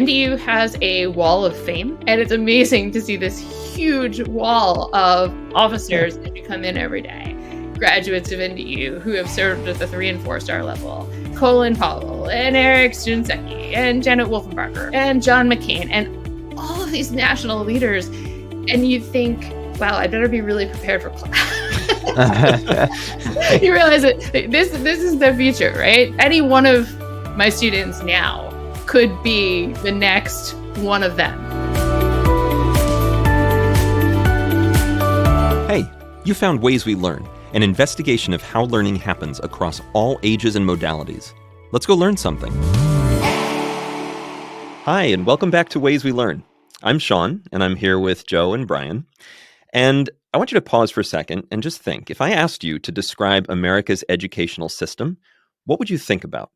NDU has a wall of fame, and it's amazing to see this huge wall of officers as you come in every day. Graduates of NDU who have served at the 3 and 4 star level. Colin Powell and Eric Stunsecki and Janet Wolfenbarger and John McCain and all of these national leaders. And you think, wow, I better be really prepared for class. You realize that this is the future, right? Any one of my students now could be the next one of them. Hey, you found Ways We Learn, an investigation of how learning happens across all ages and modalities. Let's go learn something. Hi, and welcome back to Ways We Learn. I'm Sean, and I'm here with Joe and Brian. And I want you to pause for a second and just think, if I asked you to describe America's educational system, what would you think about?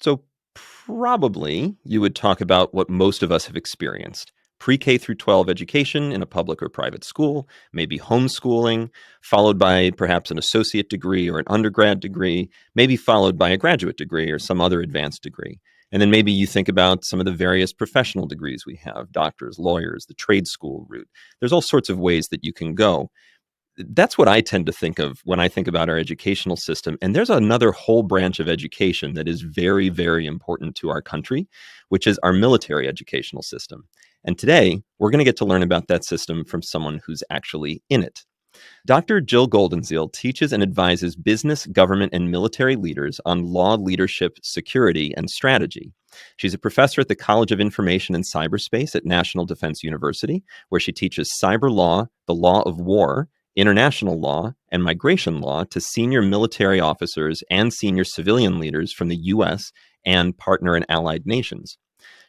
So probably you would talk about what most of us have experienced. Pre-K through 12 education in a public or private school, maybe homeschooling, followed by perhaps an associate degree or an undergrad degree, maybe followed by a graduate degree or some other advanced degree. And then maybe you think about some of the various professional degrees we have, doctors, lawyers, the trade school route. There's all sorts of ways that you can go. That's what I tend to think of when I think about our educational system. And there's another whole branch of education that is very, very important to our country, which is our military educational system. And today, we're going to get to learn about that system from someone who's actually in it. Dr. Jill Goldenziel teaches and advises business, government, and military leaders on law, leadership, security, and strategy. She's a professor at the College of Information and Cyberspace at National Defense University, where she teaches cyber law, the law of war, international law, and migration law to senior military officers and senior civilian leaders from the U.S. and partner and allied nations.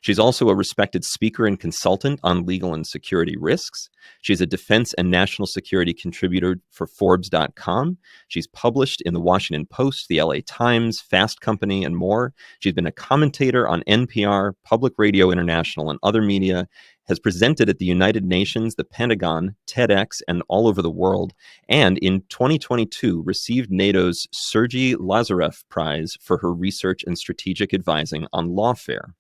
She's also a respected speaker and consultant on legal and security risks. She's a defense and national security contributor for Forbes.com. She's published in the Washington Post, the LA Times, Fast Company, and more. She's been a commentator on NPR, Public Radio International, and other media, has presented at the United Nations, the Pentagon, TEDx, and all over the world, and in 2022 received NATO's Sergei Lazarev Prize for her research and strategic advising on lawfare.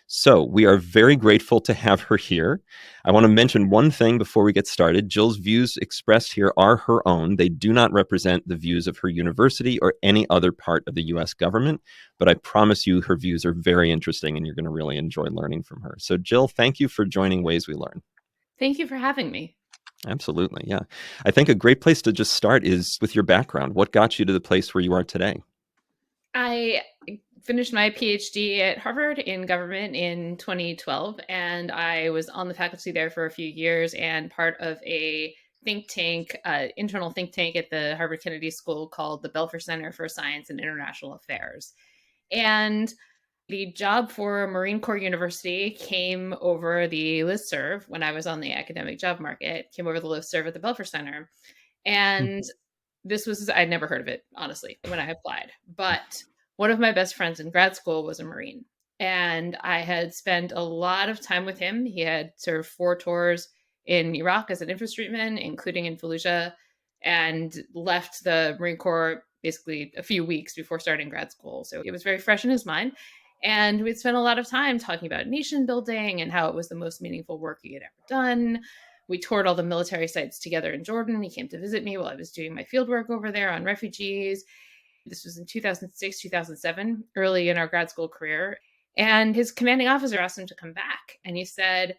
So we are very grateful to have her here. I want to mention one thing before we get started. Jill's views expressed here are her own. They do not represent the views of her university or any other part of the U.S. government, but I promise you her views are very interesting and you're going to really enjoy learning from her. So Jill, thank you for joining Ways We Learn. Thank you for having me. Absolutely, yeah. I think a great place to just start is with your background. What got you to the place where you are today? I finished my PhD at Harvard in government in 2012, and I was on the faculty there for a few years and part of a think tank, internal think tank at the Harvard Kennedy School called the Belfer Center for Science and International Affairs. And the job for Marine Corps University came over the listserv when I was on the academic job market, came over the listserv at the Belfer Center. And this was, I'd never heard of it, honestly, when I applied. But one of my best friends in grad school was a Marine, and I had spent a lot of time with him. He had served 4 tours in Iraq as an infantryman, including in Fallujah, and left the Marine Corps basically a few weeks before starting grad school. So it was very fresh in his mind. And we'd spent a lot of time talking about nation building and how it was the most meaningful work he had ever done. We toured all the military sites together in Jordan. He came to visit me while I was doing my field work over there on refugees. This was in 2006, 2007, early in our grad school career. And his commanding officer asked him to come back. And he said,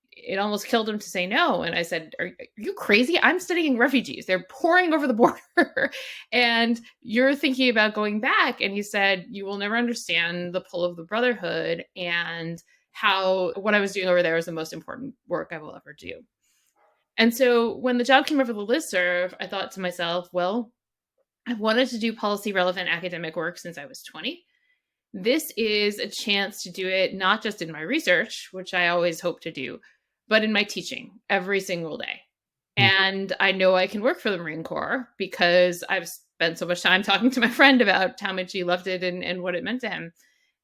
it almost killed him to say no. And I said, are you crazy? I'm studying refugees. They're pouring over the border. And you're thinking about going back. And he said, you will never understand the pull of the brotherhood and how what I was doing over there is the most important work I will ever do. And so when the job came over the listserv, I thought to myself, well, I've wanted to do policy relevant academic work since I was 20. This is a chance to do it not just in my research, which I always hope to do, but in my teaching every single day. And I know I can work for the Marine Corps because I've spent so much time talking to my friend about how much he loved it and what it meant to him.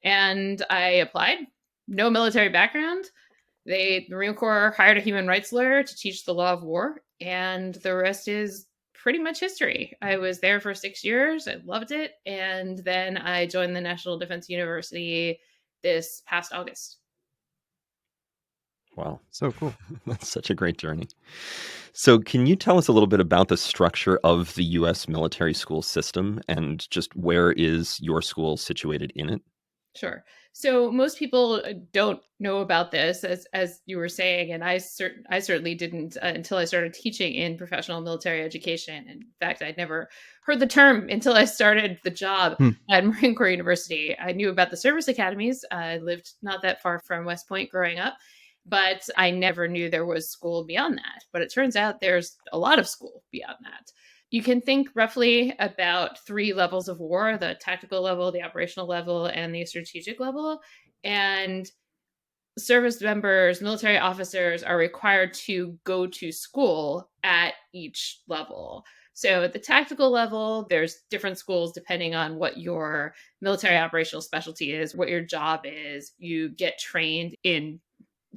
And I applied, no military background. The Marine Corps hired a human rights lawyer to teach the law of war, and the rest is pretty much history. I was there for 6 years. I loved it. And then I joined the National Defense University this past August. Wow. So cool. That's such a great journey. So, can you tell us a little bit about the structure of the U.S. military school system and just where is your school situated in it? Sure. So most people don't know about this, as you were saying, and I certainly didn't until I started teaching in professional military education. In fact, I'd never heard the term until I started the job Hmm. at Marine Corps University. I knew about the service academies. I lived not that far from West Point growing up, but I never knew there was school beyond that. But it turns out there's a lot of school beyond that. You can think roughly about three levels of war: the tactical level, the operational level, and the strategic level. And service members, military officers are required to go to school at each level. So at the tactical level, there's different schools depending on what your military operational specialty is, what your job is. You get trained in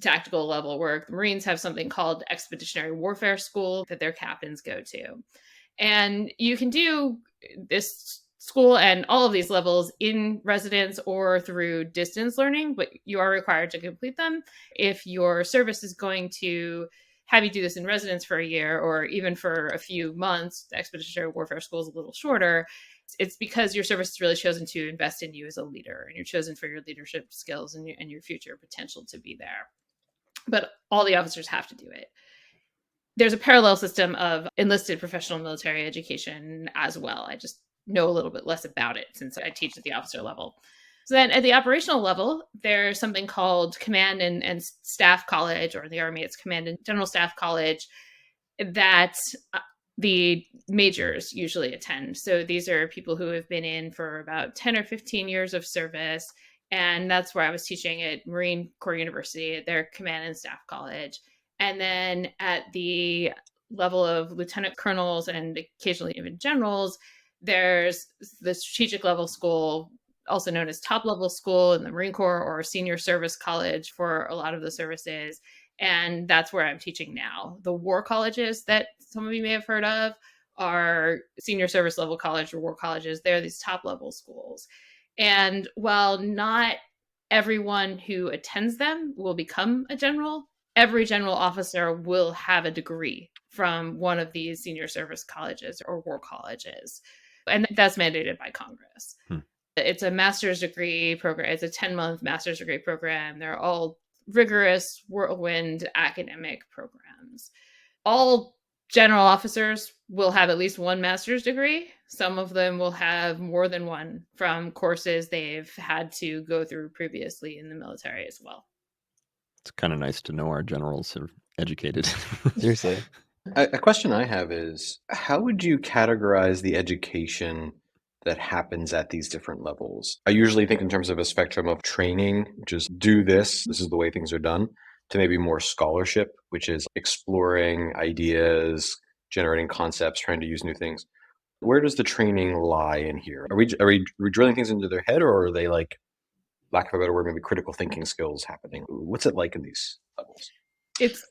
tactical level work. The Marines have something called Expeditionary Warfare School that their captains go to. And you can do this school and all of these levels in residence or through distance learning, but you are required to complete them. If your service is going to have you do this in residence for a year or even for a few months, the Expeditionary Warfare School is a little shorter. It's because your service has really chosen to invest in you as a leader, and you're chosen for your leadership skills and your future potential to be there. But all the officers have to do it. There's a parallel system of enlisted professional military education as well. I just know a little bit less about it since I teach at the officer level. So then at the operational level, there's something called Command and Staff College, or in the Army, it's Command and General Staff College, that the majors usually attend. So these are people who have been in for about 10 or 15 years of service. And that's where I was teaching at Marine Corps University, at their Command and Staff College. And then at the level of lieutenant colonels and occasionally even generals, there's the strategic level school, also known as top level school in the Marine Corps, or senior service college for a lot of the services. And that's where I'm teaching now. The war colleges that some of you may have heard of are senior service level college or war colleges. They're these top level schools. And while not everyone who attends them will become a general, every general officer will have a degree from one of these senior service colleges or war colleges. And that's mandated by Congress. It's a master's degree program. It's a 10-month master's degree program. They're all rigorous, whirlwind academic programs. All general officers will have at least one master's degree. Some of them will have more than one from courses they've had to go through previously in the military as well. It's kind of nice to know our generals are educated. Seriously. A question I have is, how would you categorize the education that happens at these different levels? I usually think in terms of a spectrum of training, just do this is the way things are done, to maybe more scholarship, which is exploring ideas, generating concepts, trying to use new things. Where does the training lie in here? Are we drilling things into their head, or are they, like, lack of a better word, maybe critical thinking skills happening? What's it like in these levels? It's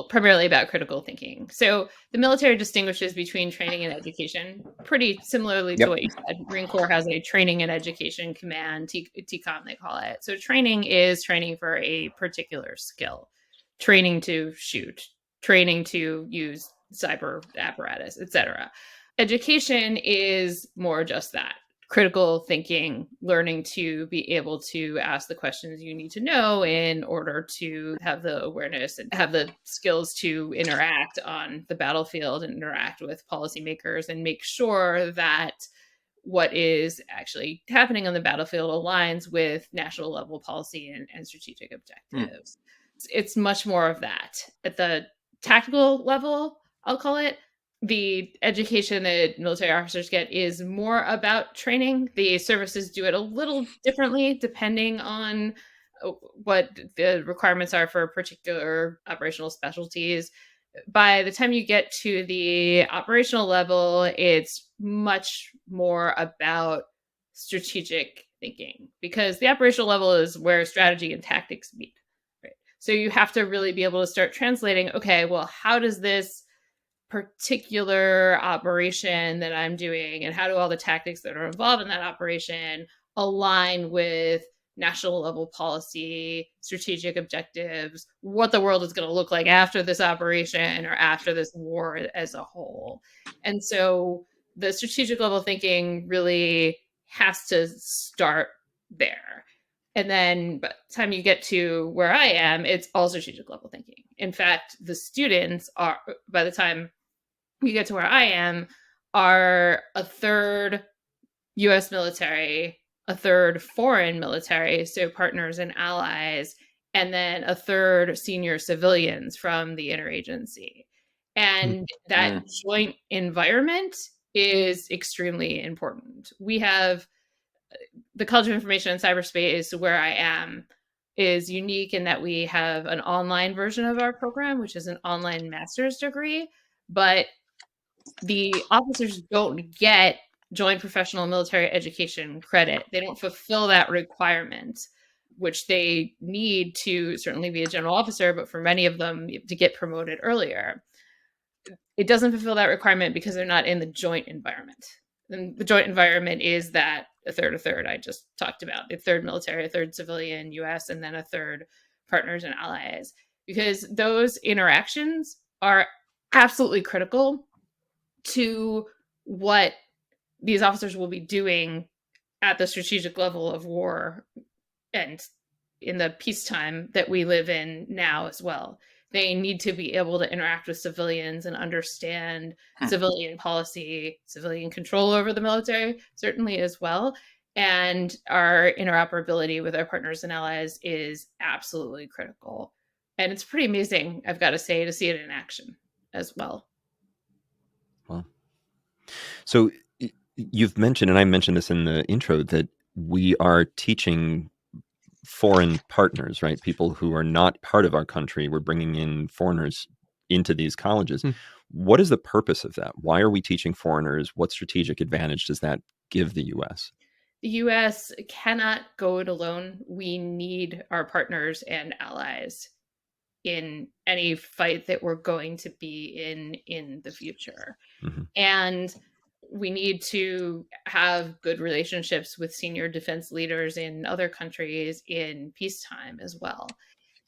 primarily about critical thinking. So the military distinguishes between training and education pretty similarly to what you said. Marine Corps has a training and education command, TCOM they call it. So training is training for a particular skill, training to shoot, training to use cyber apparatus, etc. Education is more just that: critical thinking, learning to be able to ask the questions you need to know in order to have the awareness and have the skills to interact on the battlefield and interact with policymakers and make sure that what is actually happening on the battlefield aligns with national level policy and strategic objectives. It's much more of that. At the tactical level, I'll call it, the education that military officers get is more about training. The services do it a little differently depending on what the requirements are for particular operational specialties. By the time you get to the operational level, it's much more about strategic thinking, because the operational level is where strategy and tactics meet. Right? So you have to really be able to start translating, okay, well, how does this particular operation that I'm doing, and how do all the tactics that are involved in that operation align with national level policy, strategic objectives, what the world is going to look like after this operation or after this war as a whole. And so the strategic level thinking really has to start there. And then by the time you get to where I am, it's all strategic level thinking. In fact, the students are, by the time you get to where I am, are a third US military, a third foreign military, so partners and allies, and then a third senior civilians from the interagency. And that joint environment is extremely important. We have the College of Information and Cyberspace, where I am, is unique in that we have an online version of our program, which is an online master's degree, but the officers don't get joint professional military education credit. They don't fulfill that requirement, which they need to certainly be a general officer, but for many of them to get promoted earlier. It doesn't fulfill that requirement because they're not in the joint environment. And the joint environment is that a third I just talked about, a third military, a third civilian US, and then a third partners and allies, because those interactions are absolutely critical to what these officers will be doing at the strategic level of war and in the peacetime that we live in now as well. They need to be able to interact with civilians and understand civilian policy, civilian control over the military, certainly as well. And our interoperability with our partners and allies is absolutely critical. And it's pretty amazing, I've got to say, to see it in action as well. Well, so you've mentioned, and I mentioned this in the intro, that we are teaching foreign partners, right? People who are not part of our country. We're bringing in foreigners into these colleges. What is the purpose of that? Why are we teaching foreigners? What strategic advantage does that give the U.S.? The U.S. cannot go it alone. We need our partners and allies in any fight that we're going to be in the future. And we need to have good relationships with senior defense leaders in other countries in peacetime as well.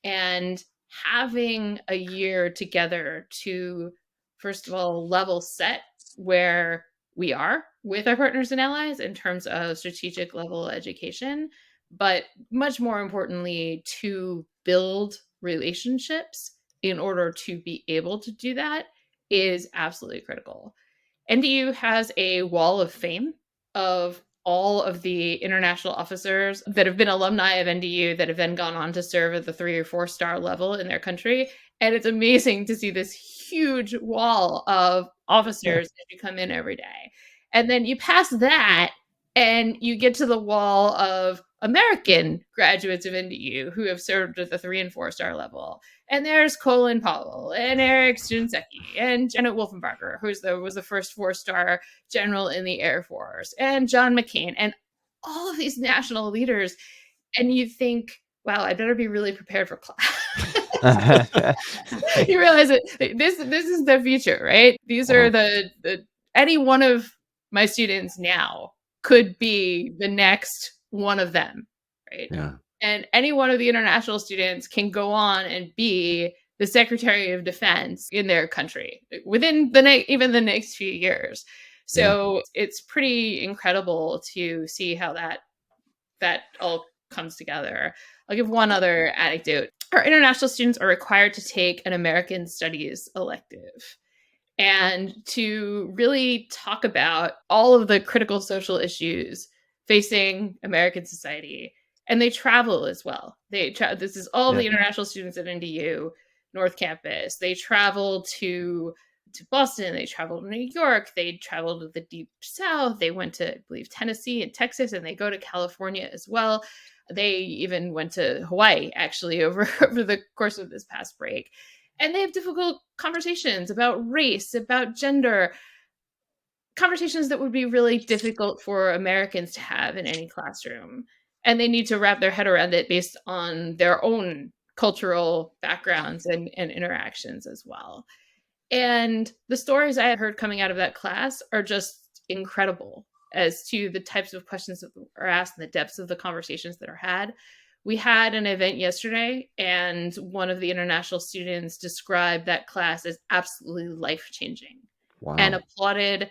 And having a year together to, first of all, level set where we are with our partners and allies in terms of strategic level education, but much more importantly, to build relationships in order to be able to do that is absolutely critical. NDU has a wall of fame of all of the international officers that have been alumni of NDU that have then gone on to serve at the 3 or 4 star level in their country. And it's amazing to see this huge wall of officers as you come in every day. And then you pass that and you get to the wall of American graduates of NDU who have served at the 3 and 4 star level. And there's Colin Powell and Eric Stunsecki and Janet Wolfenbarger, who was the first 4 star general in the Air Force, and John McCain, and all of these national leaders. And you think, wow, I better be really prepared for class. You realize that this is the future, right? These are the any one of my students now could be the next one of them, right? Yeah. And any one of the international students can go on and be the Secretary of Defense in their country within even the next few years. So it's pretty incredible to see how that all comes together. I'll give one other anecdote. Our international students are required to take an American Studies elective and to really talk about all of the critical social issues facing American society. And they travel as well. This is all the international students at NDU North Campus. They travel to Boston. They travel to New York. They travel to the Deep South. They went to, I believe, Tennessee and Texas, and they go to California as well. They even went to Hawaii, actually, over the course of this past break. And they have difficult conversations about race, about gender, conversations that would be really difficult for Americans to have in any classroom. And they need to wrap their head around it based on their own cultural backgrounds and interactions as well. And the stories I had heard coming out of that class are just incredible. as to the types of questions that are asked and the depths of the conversations that are had. We had an event yesterday, and one of the international students described that class as absolutely life-changing and Wow. applauded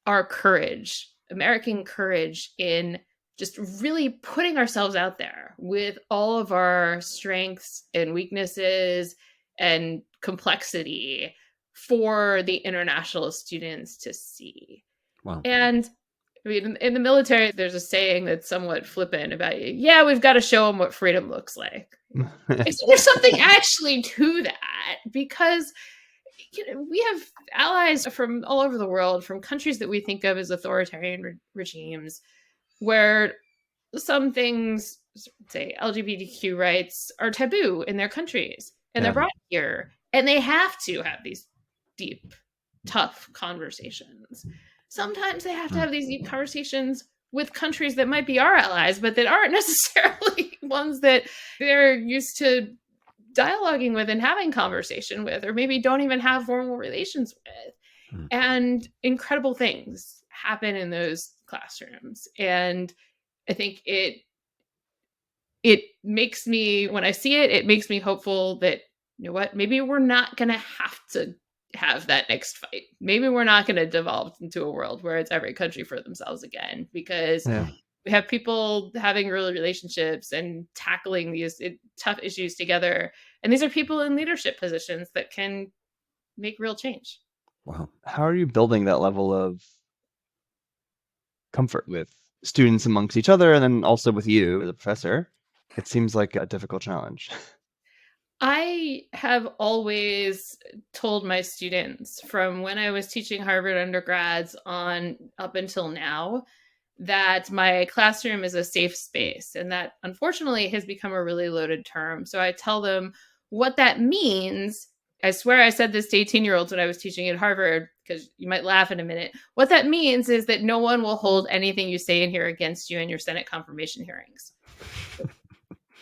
our courage, American courage, in just really putting ourselves out there with all of our strengths and weaknesses and complexity for the international students to see. Wow. And I mean, in the military, there's a saying that's somewhat flippant about, yeah, we've got to show them what freedom looks like. So there's something actually to that, because we have allies from all over the world, from countries that we think of as authoritarian regimes, where some things, say LGBTQ rights, are taboo in their countries, and they're brought here, and they have to have these deep, tough conversations. Sometimes they have to have these deep conversations with countries that might be our allies, but that aren't necessarily ones that they're used to dialoguing with and having conversation with, or maybe don't even have formal relations with. And incredible things happen in those classrooms. And I think it makes me, when I see it, it makes me hopeful that, you know what, maybe we're not going to have to have that next fight. Maybe we're not going to devolve into a world where it's every country for themselves again, because we have people having real relationships and tackling these tough issues together. And these are people in leadership positions that can make real change. Wow. How are you building that level of comfort with students amongst each other, and then also with you as a professor? It seems like a difficult challenge. I have always told my students, from when I was teaching Harvard undergrads on up until now, that my classroom is a safe space. And that, unfortunately, has become a really loaded term. So I tell them what that means. I swear I said this to 18-year-olds when I was teaching at Harvard, because you might laugh in a minute. What that means is that no one will hold anything you say in here against you in your Senate confirmation hearings.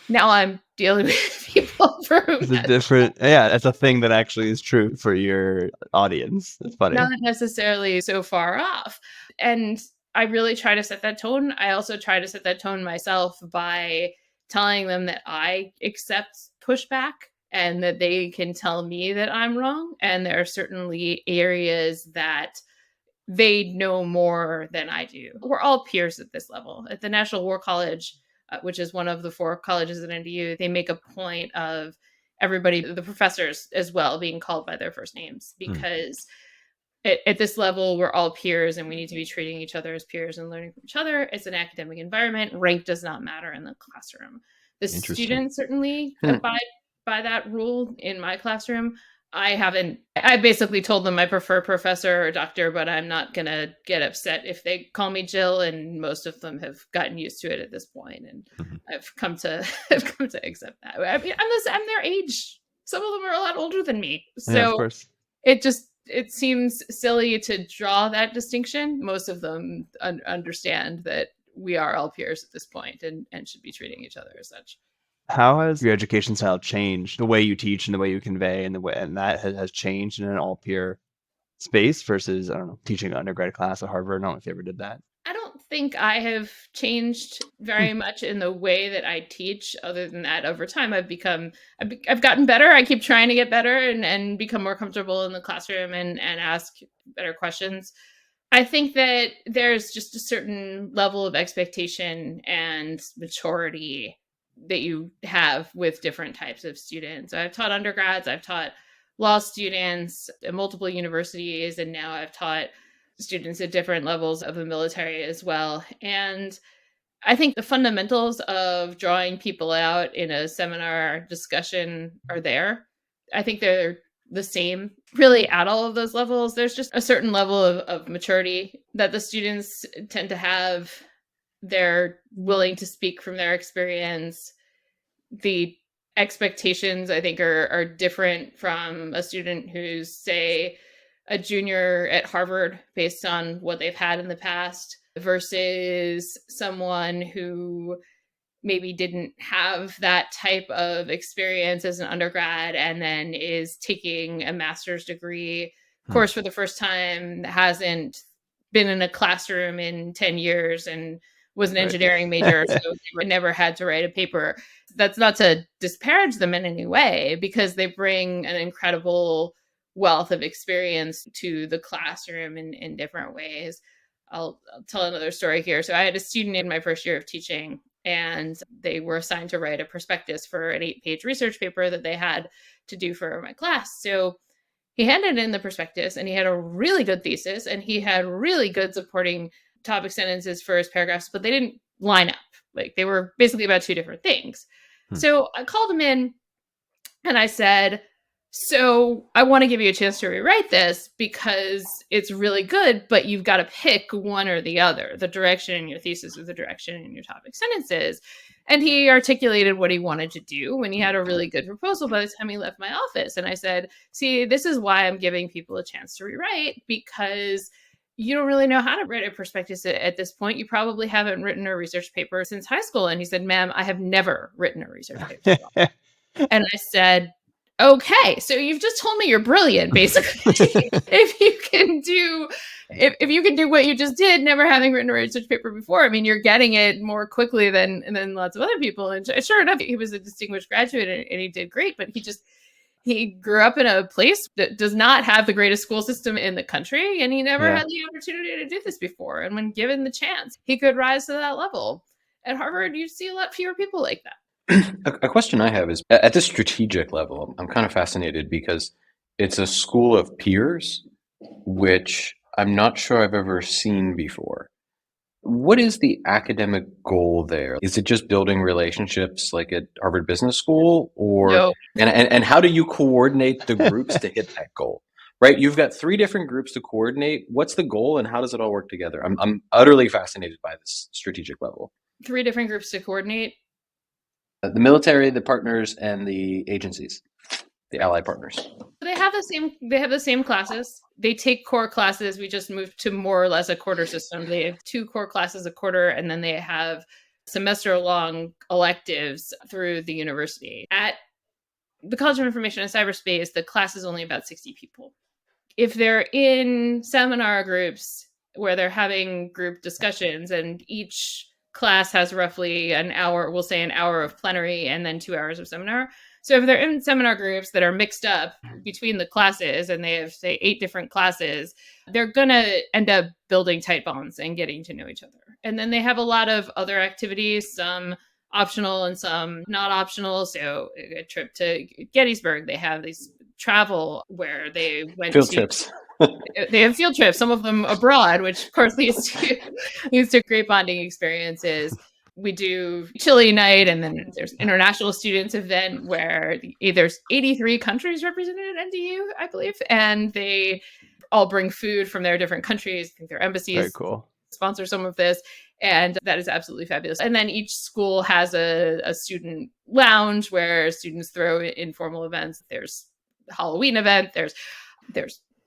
Now I'm dealing with people for whom It's a different, it's a thing that actually is true for your audience. It's funny. Not necessarily so far off. And I really try to set that tone. I also try to set that tone myself by telling them that I accept pushback and that they can tell me that I'm wrong. And there are certainly areas that they know more than I do. We're all peers at this level. At the National War College, which is one of the 4 colleges at NDU, they make a point of everybody, the professors as well, being called by their first names, because at this level, we're all peers and we need to be treating each other as peers and learning from each other. It's an academic environment. Rank does not matter in the classroom. The students certainly abide by that rule in my classroom. I basically told them I prefer professor or doctor, but I'm not going to get upset if they call me Jill. And most of them have gotten used to it at this point. And I've come to accept that. I mean, I'm their age. Some of them are a lot older than me. So of course. It seems silly to draw that distinction. Most of them understand that we are all peers at this point and should be treating each other as such. How has your education style changed, the way you teach and the way you convey, and that has changed in an all peer space versus, I don't know, teaching an undergrad class at Harvard? I don't know if you ever did that. I don't think I have changed very much in the way that I teach. Other than that, over time, I've gotten better. I keep trying to get better and become more comfortable in the classroom and ask better questions. I think that there's just a certain level of expectation and maturity that you have with different types of students. I've taught undergrads, I've taught law students at multiple universities, and now I've taught students at different levels of the military as well. And I think the fundamentals of drawing people out in a seminar discussion are there. I think they're the same really at all of those levels. There's just a certain level of maturity that the students tend to have. They're willing to speak from their experience. The expectations, I think, are different from a student who's, say, a junior at Harvard based on what they've had in the past versus someone who maybe didn't have that type of experience as an undergrad and then is taking a master's degree course for the first time, hasn't been in a classroom in 10 years and was an Right. engineering major, so they never had to write a paper. That's not to disparage them in any way, because they bring an incredible wealth of experience to the classroom in different ways. I'll tell another story here. So I had a student in my first year of teaching, and they were assigned to write a prospectus for an 8-page research paper that they had to do for my class. So he handed in the prospectus, and he had a really good thesis, and he had really good supporting topic sentences for his paragraphs, but they didn't line up. Like, they were basically about 2 different things. So I called him in and I said, so I want to give you a chance to rewrite this because it's really good, but you've got to pick one or the other, the direction in your thesis or the direction in your topic sentences. And he articulated what he wanted to do when he had a really good proposal by the time he left my office. And I said, see, this is why I'm giving people a chance to rewrite, because you don't really know how to write a prospectus at this point. You probably haven't written a research paper since high school. And he said, ma'am, I have never written a research paper. And I said, okay, so you've just told me you're brilliant, basically. if you can do what you just did, never having written a research paper before, I mean, you're getting it more quickly than lots of other people. And sure enough, he was a distinguished graduate and he did great, but he grew up in a place that does not have the greatest school system in the country, and he never had the opportunity to do this before. And when given the chance, he could rise to that level. At Harvard, you see a lot fewer people like that. A question I have is, at this strategic level, I'm kind of fascinated because it's a school of peers, which I'm not sure I've ever seen before. What is the academic goal there? Is it just building relationships like at Harvard Business School? Or No. and how do you coordinate the groups to hit that goal? Right? You've got 3 different groups to coordinate. What's the goal and how does it all work together? I'm utterly fascinated by this strategic level. 3 different groups to coordinate. The military, the partners, and the agencies, the ally partners. They have the same classes. They take core classes. We just moved to more or less a quarter system. They have 2 core classes a quarter, and then they have semester-long electives through the university. At the College of Information and Cyberspace, the class is only about 60 people. If they're in seminar groups where they're having group discussions, and each class has roughly an hour, we'll say an hour of plenary and then 2 hours of seminar. So if they're in seminar groups that are mixed up between the classes and they have, say, 8 different classes, they're going to end up building tight bonds and getting to know each other. And then they have a lot of other activities, some optional and some not optional. So a trip to Gettysburg, they have these travel where they went Field to trips. They have field trips, some of them abroad, which of course leads to great bonding experiences. We do Chile night, and then there's international students event where there's 83 countries represented at NDU, I believe, and they all bring food from their different countries. I think their embassies Very cool. sponsor some of this, and that is absolutely fabulous. And then each school has a student lounge where students throw informal events. There's a Halloween event. There's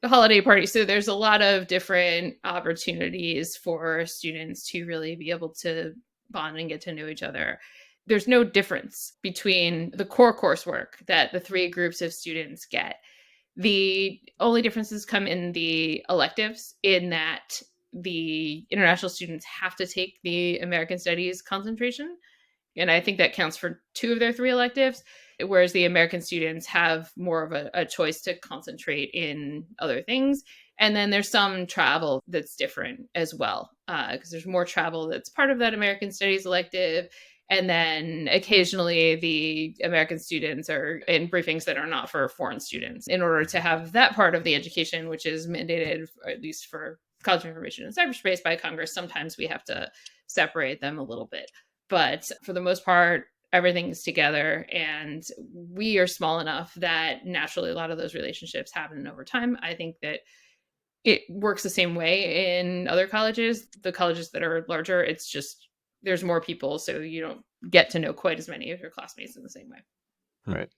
a holiday party. So there's a lot of different opportunities for students to really be able to bond and get to know each other. There's no difference between the core coursework that the 3 groups of students get. The only differences come in the electives, in that the international students have to take the American Studies concentration. And I think that counts for 2 of their 3 electives, whereas the American students have more of a choice to concentrate in other things. And then there's some travel that's different as well, because there's more travel that's part of that American Studies elective. And then occasionally the American students are in briefings that are not for foreign students. In order to have that part of the education, which is mandated, or at least for College of Information and Cyberspace by Congress, sometimes we have to separate them a little bit. But for the most part, everything's together, and we are small enough that naturally a lot of those relationships happen over time. I think that it works the same way in other colleges. The colleges that are larger, it's just there's more people, so you don't get to know quite as many of your classmates in the same way. Right.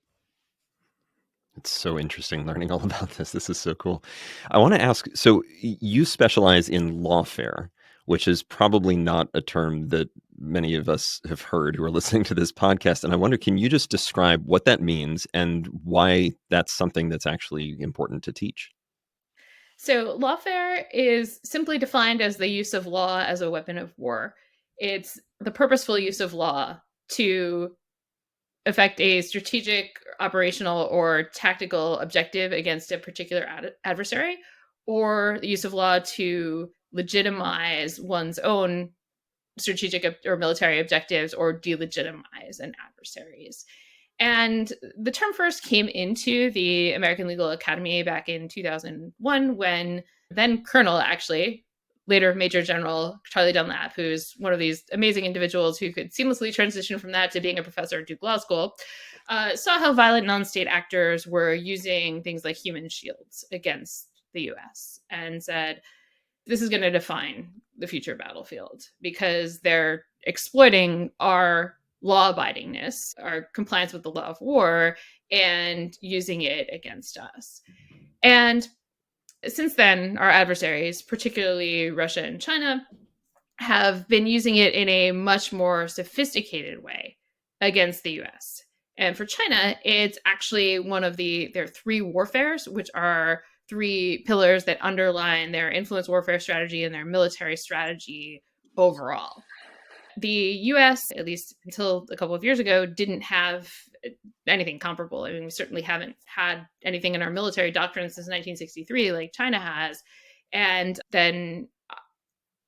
It's so interesting learning all about this. This is so cool. I want to ask, so you specialize in lawfare, which is probably not a term that many of us have heard who are listening to this podcast. And I wonder, can you just describe what that means and why that's something that's actually important to teach? So, lawfare is simply defined as the use of law as a weapon of war. It's the purposeful use of law to affect a strategic, operational, or tactical objective against a particular adversary, or the use of law to legitimize one's own strategic or military objectives or delegitimize an adversary's. And the term first came into the American Legal Academy back in 2001 when then Colonel, actually, later Major General Charlie Dunlap, who's one of these amazing individuals who could seamlessly transition from that to being a professor at Duke Law School, saw how violent non-state actors were using things like human shields against the US and said, this is going to define the future battlefield because they're exploiting our law abidingness, our compliance with the law of war, and using it against us. And since then, our adversaries, particularly Russia and China, have been using it in a much more sophisticated way against the US. And for China, it's actually one of their three warfares, which are three pillars that underline their influence warfare strategy and their military strategy overall. The US, at least until a couple of years ago, didn't have anything comparable. I mean, we certainly haven't had anything in our military doctrine since 1963 like China has. And then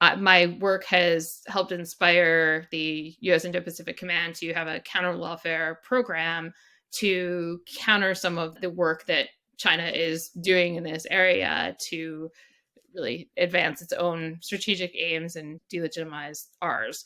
my work has helped inspire the US Indo-Pacific Command to have a counter lawfare program to counter some of the work that China is doing in this area to really advance its own strategic aims and delegitimize ours.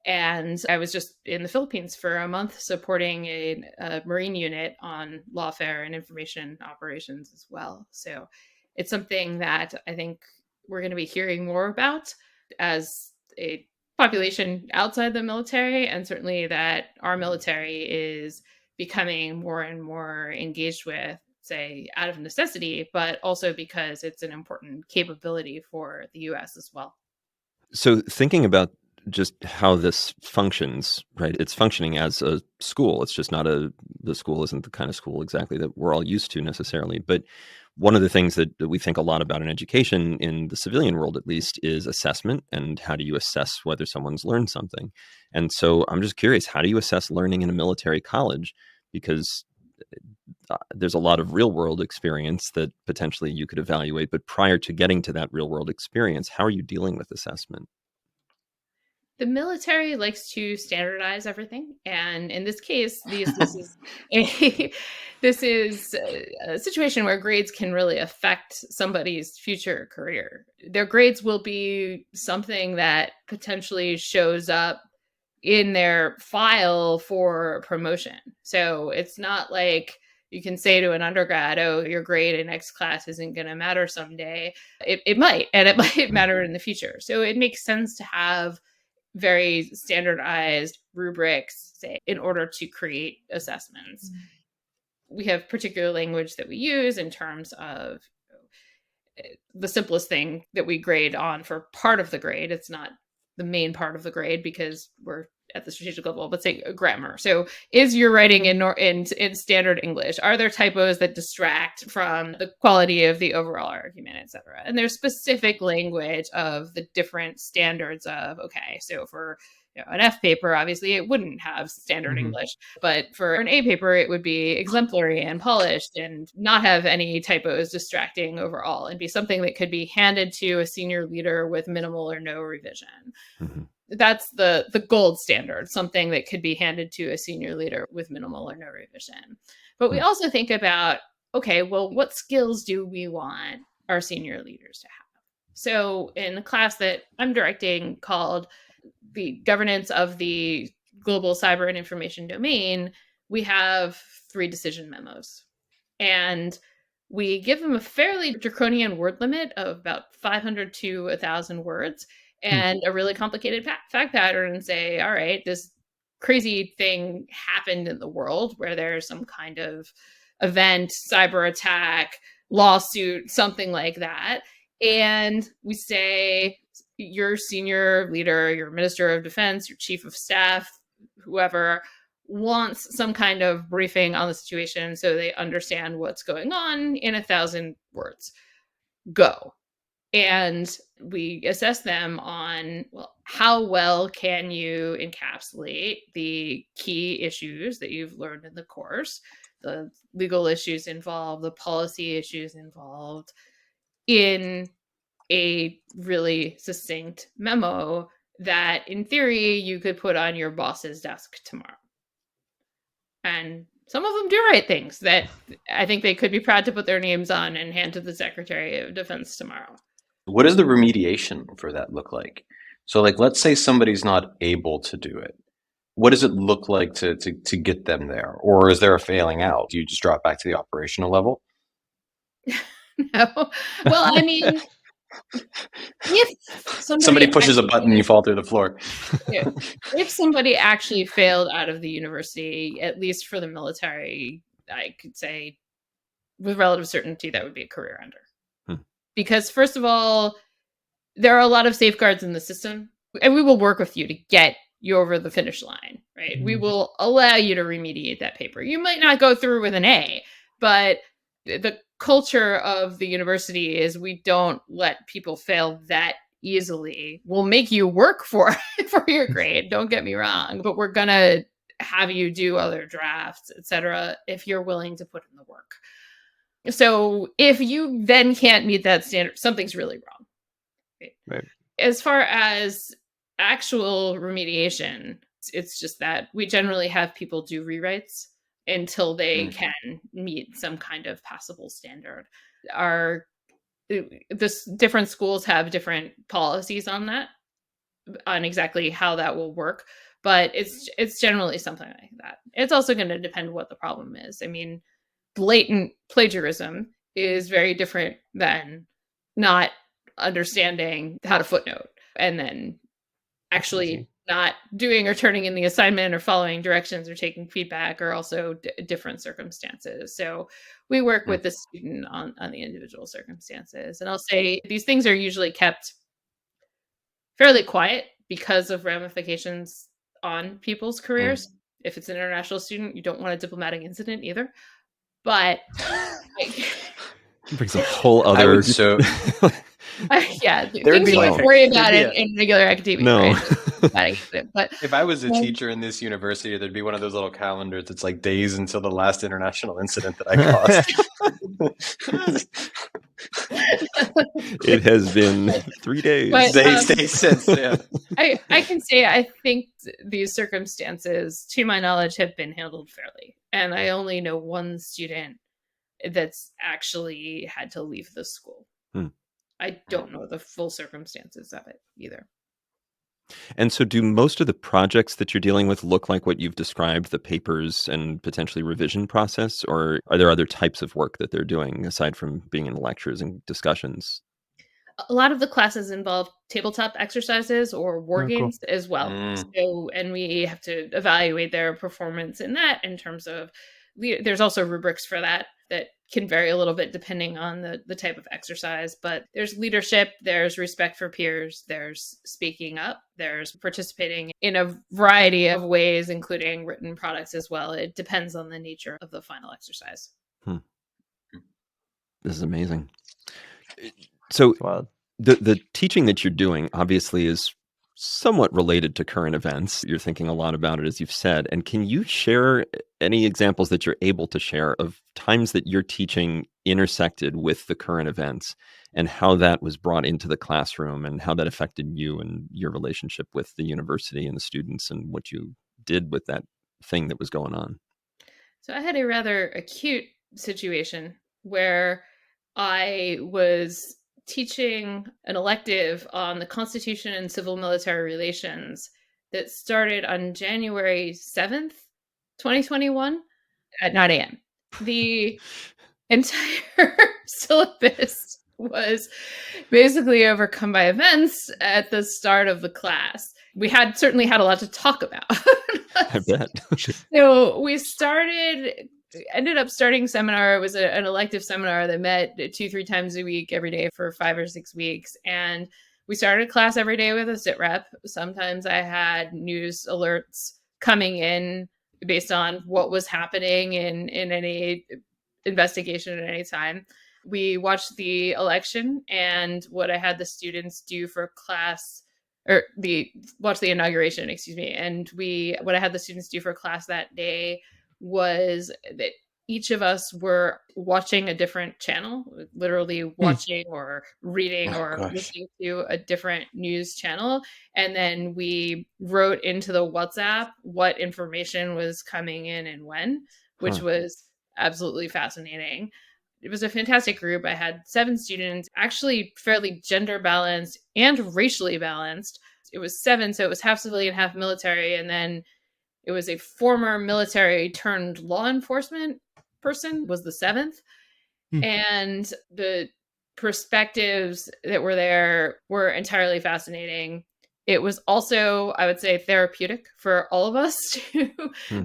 And I was just in the Philippines for a month supporting a Marine unit on lawfare and information operations as well. So it's something that I think we're going to be hearing more about as a population outside the military, and certainly that our military is becoming more and more engaged with, say, out of necessity, but also because it's an important capability for the US as well. So thinking about just how this functions, right? It's functioning as a school. It's just not the school isn't the kind of school exactly that we're all used to necessarily. But one of the things that we think a lot about in education, in the civilian world at least, is assessment and how do you assess whether someone's learned something. And so I'm just curious, how do you assess learning in a military college? Because there's a lot of real world experience that potentially you could evaluate. But prior to getting to that real world experience, how are you dealing with assessment? The military likes to standardize everything, and in this case, this is a situation where grades can really affect somebody's future career. Their grades will be something that potentially shows up in their file for promotion. So it's not like you can say to an undergrad, oh, your grade in X class isn't going to matter someday. It might, and it might matter in the future. So it makes sense to have very standardized rubrics, say, in order to create assessments. We have particular language that we use in terms of the simplest thing that we grade on for part of the grade. It's not the main part of the grade because we're at the strategic level, but say grammar. So is your writing in standard English? Are there typos that distract from the quality of the overall argument, et cetera? And there's specific language of the different standards of, okay, so for an F paper, obviously it wouldn't have standard English, but for an A paper, it would be exemplary and polished and not have any typos distracting overall and be something that could be handed to a senior leader with minimal or no revision. Mm-hmm. That's the gold standard, something that could be handed to a senior leader with minimal or no revision. But we also think about, okay, well, what skills do we want our senior leaders to have? So in the class that I'm directing called the governance of the global cyber and information domain, we have 3 decision memos. And we give them a fairly draconian word limit of about 500 to 1,000 words and a really complicated fact pattern and say, all right, this crazy thing happened in the world where there's some kind of event, cyber attack, lawsuit, something like that. And we say, your senior leader, your minister of defense, your chief of staff, whoever wants some kind of briefing on the situation so they understand what's going on in 1,000 words. go. And we assess them on, well, how well can you encapsulate the key issues that you've learned in the course, the legal issues involved, the policy issues involved, in a really succinct memo that in theory you could put on your boss's desk tomorrow. And some of them do write things that I think they could be proud to put their names on and hand to the Secretary of Defense tomorrow. What does the remediation for that look like? So, like, let's say somebody's not able to do it. What does it look like to get them there? Or is there a failing out? Do you just drop back to the operational level? No. Well, I mean, if Somebody pushes a button and you fall through the floor. If somebody actually failed out of the university, at least for the military, I could say with relative certainty that would be a career ender. Because first of all, there are a lot of safeguards in the system, and we will work with you to get you over the finish line, right? We will allow you to remediate that paper. You might not go through with an A, but the culture of the university is we don't let people fail that easily. We'll make you work for your grade, don't get me wrong, but we're going to have you do other drafts, etc., if you're willing to put in the work. So if you then can't meet that standard, something's really wrong. Right. As far as actual remediation, it's just that we generally have people do rewrites until they can meet some kind of passable standard. Different schools have different policies on that, on exactly how that will work, but it's generally something like that. It's also going to depend what the problem is. I mean, blatant plagiarism is very different than not understanding how to footnote and then actually not doing or turning in the assignment or following directions or taking feedback are also different circumstances. So we work with the student on the individual circumstances. And I'll say these things are usually kept fairly quiet because of ramifications on people's careers. If it's an international student, you don't want a diplomatic incident either. But it brings a whole other. Yeah, there would be like worry about it in regular academia. No, right? But if I was a teacher in this university, there'd be one of those little calendars. It's like days until the last international incident that I caused. It has been 3 days. But, days since. Yeah, I can say I think these circumstances, to my knowledge, have been handled fairly, and I only know one student that's actually had to leave the school. I don't know the full circumstances of it either. And so do most of the projects that you're dealing with look like what you've described, the papers and potentially revision process, or are there other types of work that they're doing aside from being in lectures and discussions? A lot of the classes involve tabletop exercises or war games as well. So, and we have to evaluate their performance in that in terms of, there's also rubrics for that can vary a little bit depending on the type of exercise, but there's leadership, there's respect for peers, there's speaking up, there's participating in a variety of ways, including written products as well. It depends on the nature of the final exercise. This is amazing. So the teaching that you're doing obviously is somewhat related to current events. You're thinking a lot about it, as you've said. And can you share any examples that you're able to share of times that your teaching intersected with the current events and how that was brought into the classroom and how that affected you and your relationship with the university and the students and what you did with that thing that was going on? So I had a rather acute situation where I was teaching an elective on the Constitution and Civil Military Relations that started on January 7th, 2021 at 9 a.m. The entire syllabus was basically overcome by events at the start of the class. We certainly had a lot to talk about. I bet. So we ended up starting seminar. It was an elective seminar that met 2-3 times a week every day for 5 or 6 weeks. And we started class every day with a sit rep. Sometimes I had news alerts coming in based on what was happening in any investigation at any time. We watched the election, and what I had the students do for class, or watch the inauguration, excuse me. And what I had the students do for class that day was that each of us were watching a different channel, literally watching or reading Oh, or gosh. listening to a different news channel. And then we wrote into the WhatsApp what information was coming in and when, which was absolutely fascinating. It was a fantastic group. I had 7 students, actually fairly gender balanced and racially balanced. It was 7, so it was half civilian, half military. And then it was a former military turned law enforcement person was the 7th. And the perspectives that were there were entirely fascinating. It was also, I would say, therapeutic for all of us to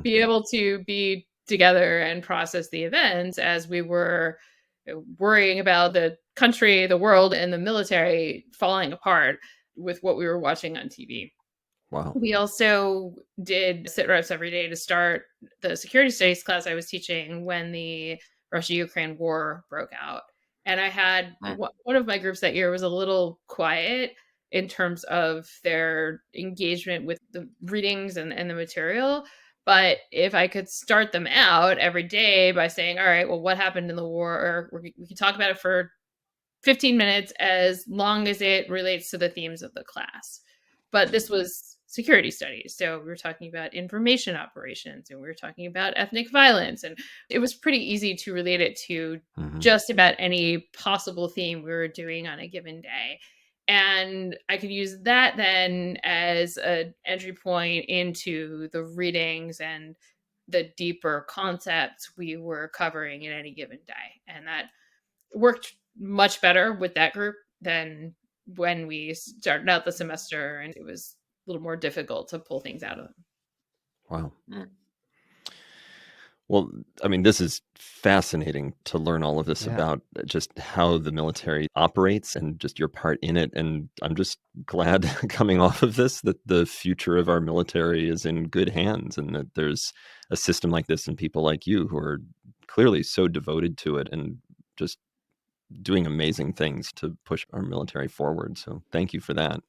be able to be together and process the events as we were worrying about the country, the world, and the military falling apart with what we were watching on TV. Wow. We also did sit reps every day to start the security studies class I was teaching when the Russia-Ukraine war broke out. And I had one of my groups that year was a little quiet in terms of their engagement with the readings and the material. But if I could start them out every day by saying, all right, well, what happened in the war? Or we can talk about it for 15 minutes as long as it relates to the themes of the class. But this was security studies. So we were talking about information operations, and we were talking about ethnic violence. And it was pretty easy to relate it to just about any possible theme we were doing on a given day. And I could use that then as an entry point into the readings and the deeper concepts we were covering in any given day. And that worked much better with that group than when we started out the semester, and it was a little more difficult to pull things out of them. Wow. Well, I mean, this is fascinating to learn all of this about just how the military operates and just your part in it. And I'm just glad coming off of this that the future of our military is in good hands and that there's a system like this and people like you who are clearly so devoted to it and just doing amazing things to push our military forward. So thank you for that.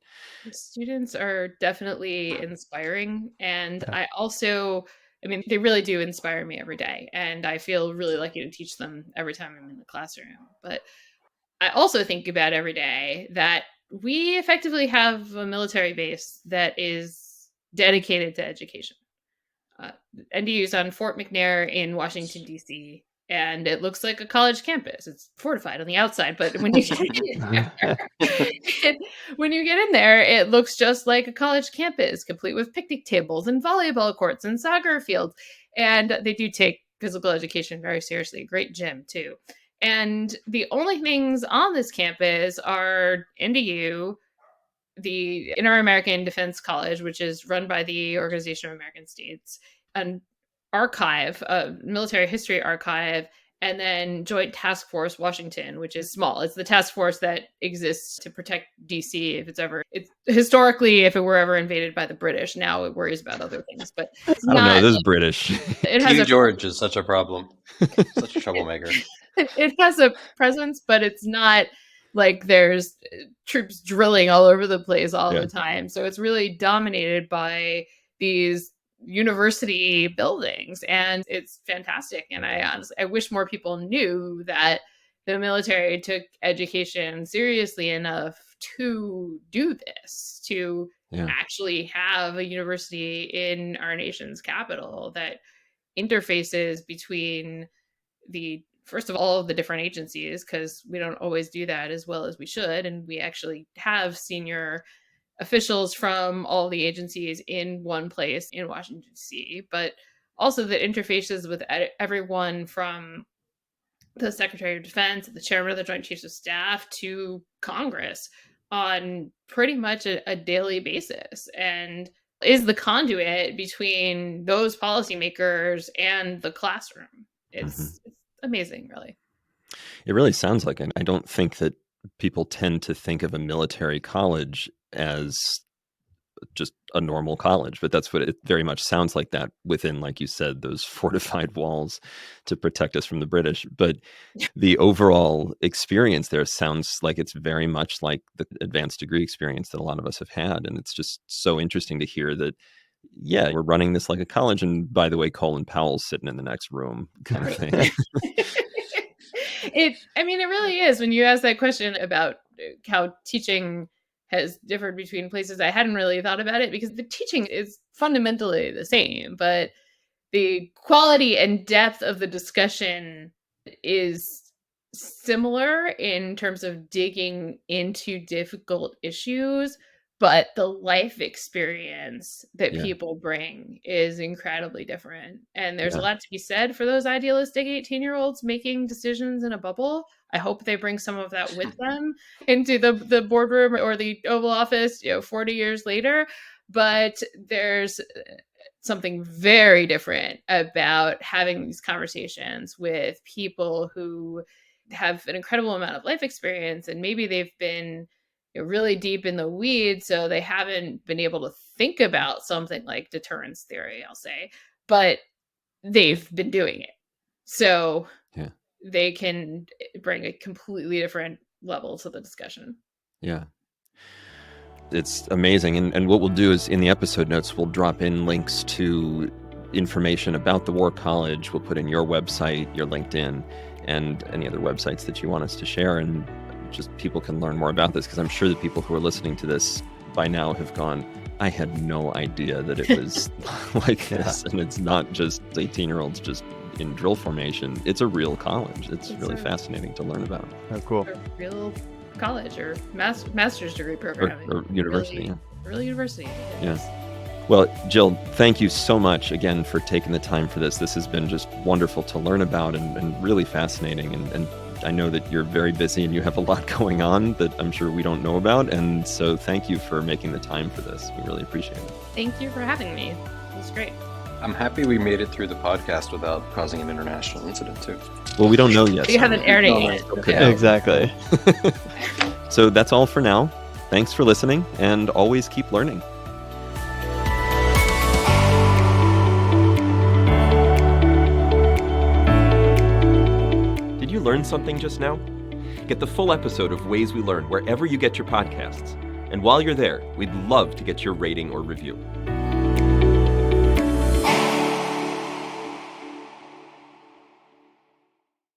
The students are definitely inspiring. And I mean, they really do inspire me every day. And I feel really lucky to teach them every time I'm in the classroom. But I also think about every day that we effectively have a military base that is dedicated to education. NDU is on Fort McNair in Washington, D.C., and it looks like a college campus. It's fortified on the outside, but when you get in there, it looks just like a college campus, complete with picnic tables and volleyball courts and soccer fields. And they do take physical education very seriously. Great gym, too. And the only things on this campus are NDU, the Inter-American Defense College, which is run by the Organization of American States, an archive, a military history archive, and then Joint Task Force Washington, which is small. It's the task force that exists to protect DC it's historically, if it were ever invaded by the British. Now it worries about other things, but it's I don't know, this is British. It has King George is such a problem. Such a troublemaker. It has a presence, but it's not like there's troops drilling all over the place all the time. So it's really dominated by these university buildings, and it's fantastic. And I wish more people knew that the military took education seriously enough to do this, to actually have a university in our nation's capital that interfaces between first of all, the different agencies, because we don't always do that as well as we should. And we actually have senior officials from all the agencies in one place in Washington, D.C., but also the interfaces with everyone from the Secretary of Defense, the chairman of the Joint Chiefs of Staff, to Congress on pretty much a daily basis, and is the conduit between those policymakers and the classroom. It's amazing, really. It really sounds like it. I don't think that people tend to think of a military college as just a normal college, but that's what it very much sounds like, that within, like you said, those fortified walls to protect us from the British. But the overall experience there sounds like it's very much like the advanced degree experience that a lot of us have had. And it's just so interesting to hear that, yeah, we're running this like a college. And by the way, Colin Powell's sitting in the next room kind of thing. It really is. When you ask that question about how teaching has differed between places, I hadn't really thought about it, because the teaching is fundamentally the same, but the quality and depth of the discussion is similar in terms of digging into difficult issues, but the life experience that Yeah. people bring is incredibly different. And there's a Yeah. lot to be said for those idealistic 18-year-olds making decisions in a bubble. I hope they bring some of that with them into the boardroom or the Oval Office, 40 years later. But there's something very different about having these conversations with people who have an incredible amount of life experience, and maybe they've been really deep in the weeds, so they haven't been able to think about something like deterrence theory, I'll say, but they've been doing it. So Yeah. they can bring a completely different level to the discussion. Yeah. It's amazing. And what we'll do is in the episode notes, we'll drop in links to information about the War College. We'll put in your website, your LinkedIn, and any other websites that you want us to share. And just people can learn more about this, because I'm sure that people who are listening to this by now have gone, I had no idea that it was like this. And it's not just 18-year-olds just in drill formation. It's a real college. It's really fascinating to learn about. Oh, cool. A real college or master's degree program. Or university. Real university. Yeah. Well, Jill, thank you so much again for taking the time for this. This has been just wonderful to learn about and really fascinating. And I know that you're very busy and you have a lot going on that I'm sure we don't know about. And so thank you for making the time for this. We really appreciate it. Thank you for having me. It was great. I'm happy we made it through the podcast without causing an international incident, too. Well, we don't know yet. You haven't aired it yet. Yeah. Exactly. So that's all for now. Thanks for listening, and always keep learning. Did you learn something just now? Get the full episode of Ways We Learn wherever you get your podcasts. And while you're there, we'd love to get your rating or review.